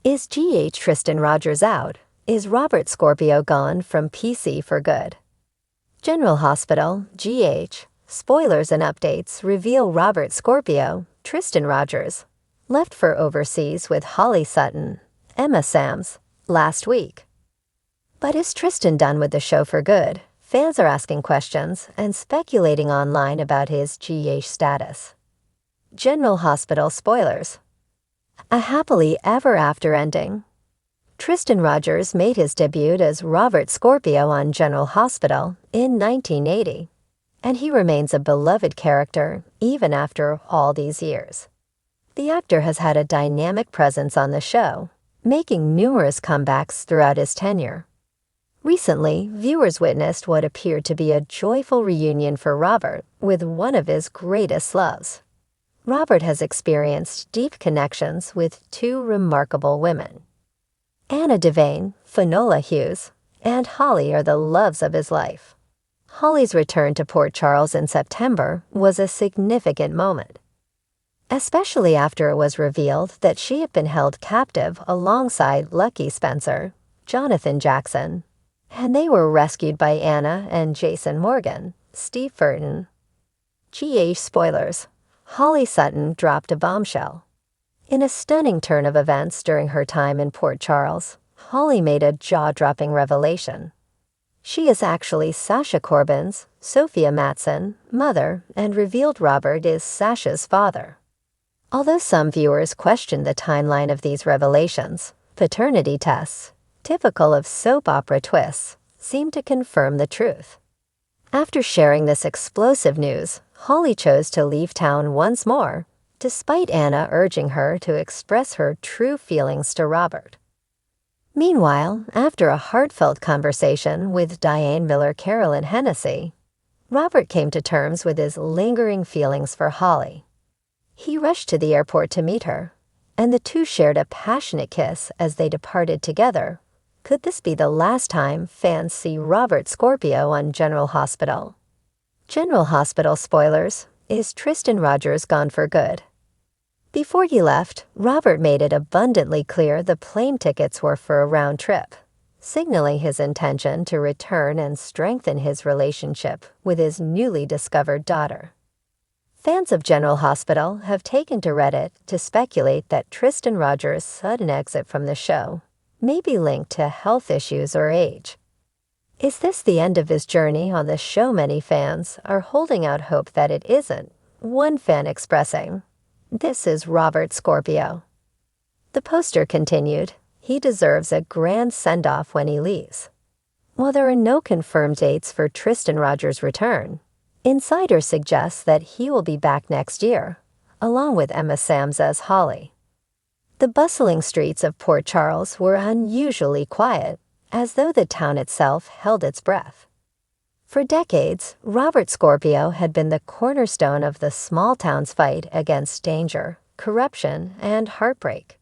Is GH Tristan Rogers out? Is Robert Scorpio gone from PC for good? General Hospital, GH. Spoilers and updates reveal Robert Scorpio, Tristan Rogers, left for overseas with Holly Sutton, Emma Sams, last week. But is Tristan done with the show for good? Fans are asking questions and speculating online about his GH status. General Hospital spoilers. A happily ever after ending. Tristan Rogers made his debut as Robert Scorpio on General Hospital in 1980, and he remains a beloved character even after all these years. The actor has had a dynamic presence on the show, making numerous comebacks throughout his tenure. Recently, viewers witnessed what appeared to be a joyful reunion for Robert with one of his greatest loves. Robert has experienced deep connections with two remarkable women. Anna Devane, Finola Hughes, and Holly are the loves of his life. Holly's return to Port Charles in September was a significant moment, especially after it was revealed that she had been held captive alongside Lucky Spencer, Jonathan Jackson, and they were rescued by Anna and Jason Morgan, Steve Furton. GH spoilers. Holly Sutton dropped a bombshell. In a stunning turn of events during her time in Port Charles, Holly made a jaw-dropping revelation. She is actually Sasha Corbin's, Sophia Matson, mother, and revealed Robert is Sasha's father. Although some viewers questioned the timeline of these revelations, paternity tests, typical of soap opera twists, seemed to confirm the truth. After sharing this explosive news, Holly chose to leave town once more, despite Anna urging her to express her true feelings to Robert. Meanwhile, after a heartfelt conversation with Diane Miller-Carolyn Hennessy, Robert came to terms with his lingering feelings for Holly. He rushed to the airport to meet her, and the two shared a passionate kiss as they departed together. Could this be the last time fans see Robert Scorpio on General Hospital? General Hospital spoilers. Is Tristan Rogers gone for good? Before he left, Robert made it abundantly clear the plane tickets were for a round trip, signaling his intention to return and strengthen his relationship with his newly discovered daughter. Fans of General Hospital have taken to Reddit to speculate that Tristan Rogers' sudden exit from the show may be linked to health issues or age. Is this the end of his journey on the show? Many fans are holding out hope that it isn't, one fan expressing, "This is Robert Scorpio." The poster continued, "He deserves a grand send-off when he leaves." While there are no confirmed dates for Tristan Rogers' return, insiders suggest that he will be back next year, along with Emma Sams as Holly. The bustling streets of Port Charles were unusually quiet, as though the town itself held its breath. For decades, Robert Scorpio had been the cornerstone of the small town's fight against danger, corruption, and heartbreak.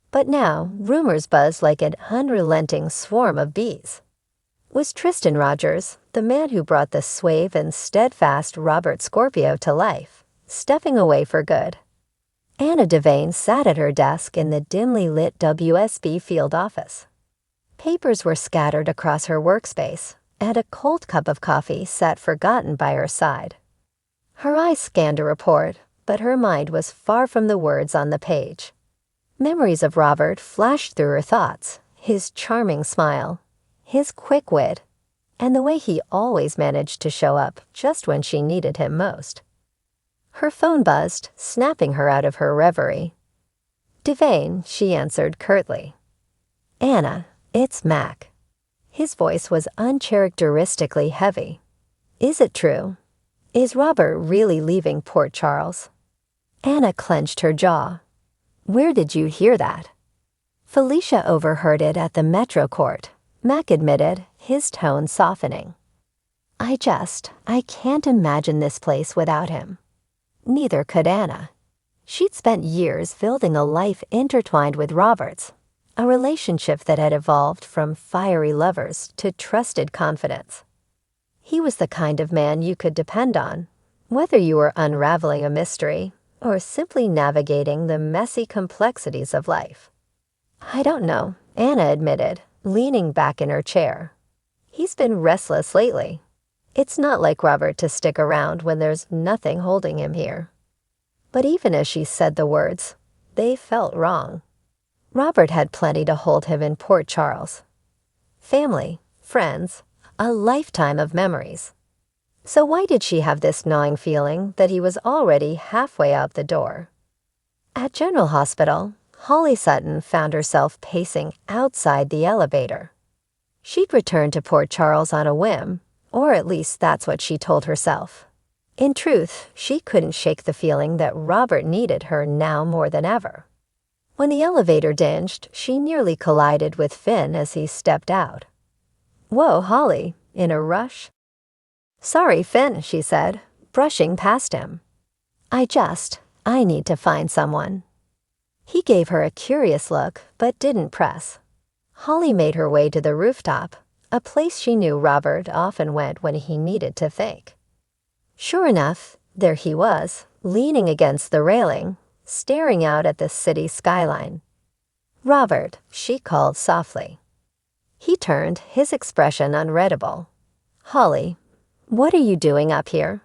But now, rumors buzzed like an unrelenting swarm of bees. Was Tristan Rogers, the man who brought the suave and steadfast Robert Scorpio to life, stepping away for good? Anna Devane sat at her desk in the dimly lit WSB field office. Papers were scattered across her workspace, and a cold cup of coffee sat forgotten by her side. Her eyes scanned a report, but her mind was far from the words on the page. Memories of Robert flashed through her thoughts, his charming smile, his quick wit, and the way he always managed to show up just when she needed him most. Her phone buzzed, snapping her out of her reverie. "Devane," she answered curtly. "Anna, it's Mac." His voice was uncharacteristically heavy. "Is it true? Is Robert really leaving Port Charles?" Anna clenched her jaw. "Where did you hear that?" Felicia overheard it at the Metro Court, Mac admitted, his tone softening. I can't imagine this place without him." Neither could Anna. She'd spent years building a life intertwined with Robert's, a relationship that had evolved from fiery lovers to trusted confidants. He was the kind of man you could depend on, whether you were unraveling a mystery or simply navigating the messy complexities of life. I don't know, Anna admitted, leaning back in her chair. He's been restless lately. It's not like Robert to stick around when there's nothing holding him here. But even as she said the words, they felt wrong. Robert had plenty to hold him in Port Charles. Family, friends, a lifetime of memories. So why did she have this gnawing feeling that he was already halfway out the door? At General Hospital, Holly Sutton found herself pacing outside the elevator. She'd returned to Port Charles on a whim, or at least that's what she told herself. In truth, she couldn't shake the feeling that Robert needed her now more than ever. When the elevator dinged, she nearly collided with Finn as he stepped out. "Whoa, Holly, in a rush?" "Sorry, Finn," she said, brushing past him. I need to find someone." He gave her a curious look, but didn't press. Holly made her way to the rooftop, a place she knew Robert often went when he needed to think. Sure enough, there he was, leaning against the railing, staring out at the city skyline. "Robert," she called softly. He turned, his expression unreadable. "Holly, what are you doing up here?"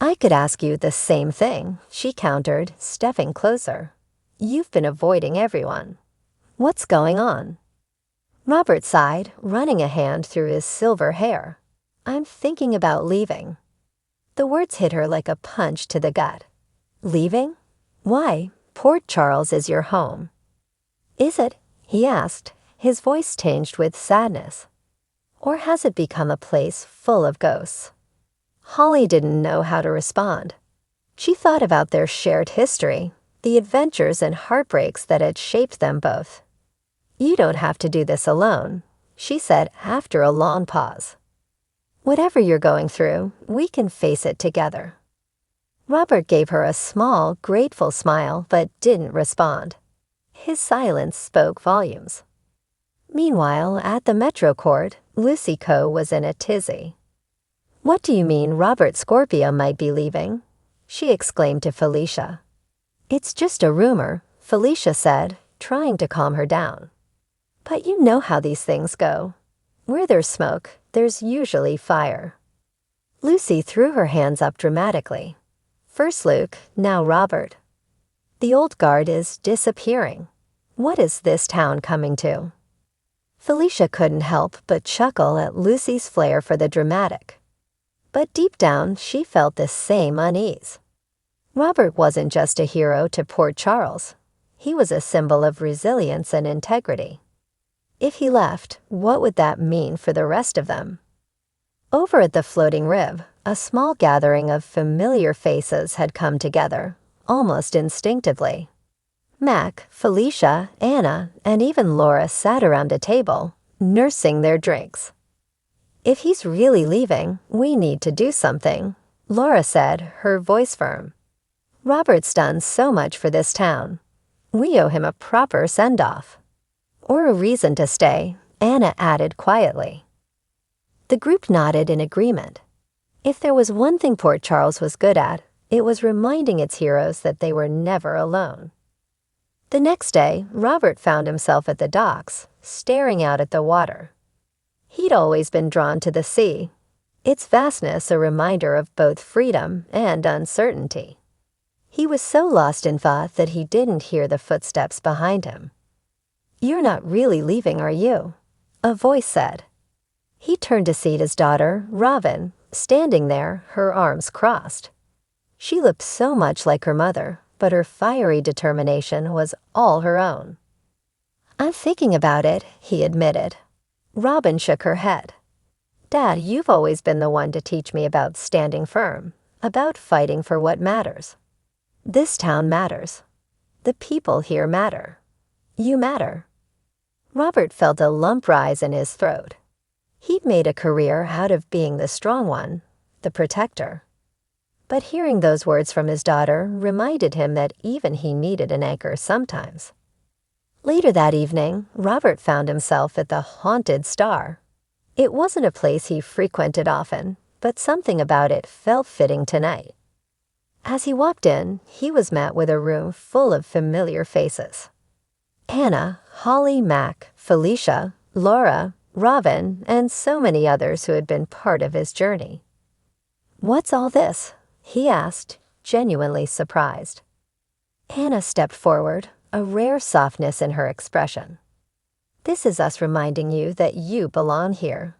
"I could ask you the same thing," she countered, stepping closer. "You've been avoiding everyone. What's going on?" Robert sighed, running a hand through his silver hair. "I'm thinking about leaving." The words hit her like a punch to the gut. "Leaving? Why? Port Charles is your home." "Is it?" he asked, his voice tinged with sadness. "Or has it become a place full of ghosts?" Holly didn't know how to respond. She thought about their shared history, the adventures and heartbreaks that had shaped them both. "You don't have to do this alone," she said after a long pause. "Whatever you're going through, we can face it together." Robert gave her a small, grateful smile but didn't respond. His silence spoke volumes. Meanwhile, at the Metro Court, Lucy Coe was in a tizzy. "What do you mean Robert Scorpio might be leaving?" she exclaimed to Felicia. "It's just a rumor," Felicia said, trying to calm her down. "But you know how these things go. Where there's smoke, there's usually fire." Lucy threw her hands up dramatically. "First Luke, now Robert. The old guard is disappearing. What is this town coming to?" Felicia couldn't help but chuckle at Lucy's flair for the dramatic. But deep down, she felt the same unease. Robert wasn't just a hero to Port Charles. He was a symbol of resilience and integrity. If he left, what would that mean for the rest of them? Over at the Floating Rib, a small gathering of familiar faces had come together, almost instinctively. Mac, Felicia, Anna, and even Laura sat around a table, nursing their drinks. "If he's really leaving, we need to do something," Laura said, her voice firm. "Robert's done so much for this town. We owe him a proper send-off." "Or a reason to stay," Anna added quietly. The group nodded in agreement. If there was one thing Port Charles was good at, it was reminding its heroes that they were never alone. The next day, Robert found himself at the docks, staring out at the water. He'd always been drawn to the sea, its vastness a reminder of both freedom and uncertainty. He was so lost in thought that he didn't hear the footsteps behind him. "You're not really leaving, are you?" a voice said. He turned to see his daughter, Robin, standing there, her arms crossed. She looked so much like her mother, but her fiery determination was all her own. "I'm thinking about it," he admitted. Robin shook her head. "Dad, you've always been the one to teach me about standing firm, about fighting for what matters. This town matters. The people here matter. You matter." Robert felt a lump rise in his throat. He'd made a career out of being the strong one, the protector. But hearing those words from his daughter reminded him that even he needed an anchor sometimes. Later that evening, Robert found himself at the Haunted Star. It wasn't a place he frequented often, but something about it felt fitting tonight. As he walked in, he was met with a room full of familiar faces. Hannah, Holly, Mac, Felicia, Laura, Robin, and so many others who had been part of his journey. "What's all this?" he asked, genuinely surprised. Hannah stepped forward, a rare softness in her expression. "This is us reminding you that you belong here.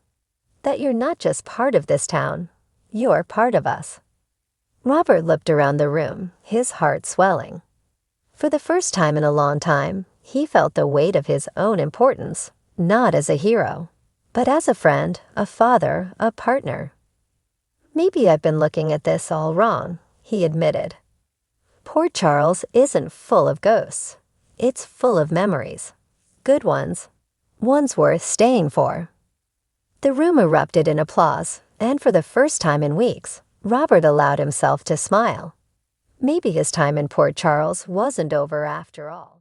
That you're not just part of this town, you're part of us." Robert looked around the room, his heart swelling. For the first time in a long time, he felt the weight of his own importance, not as a hero, but as a friend, a father, a partner. "Maybe I've been looking at this all wrong," he admitted. "Port Charles isn't full of ghosts. It's full of memories. Good ones. Ones worth staying for." The room erupted in applause, and for the first time in weeks, Robert allowed himself to smile. Maybe his time in Port Charles wasn't over after all.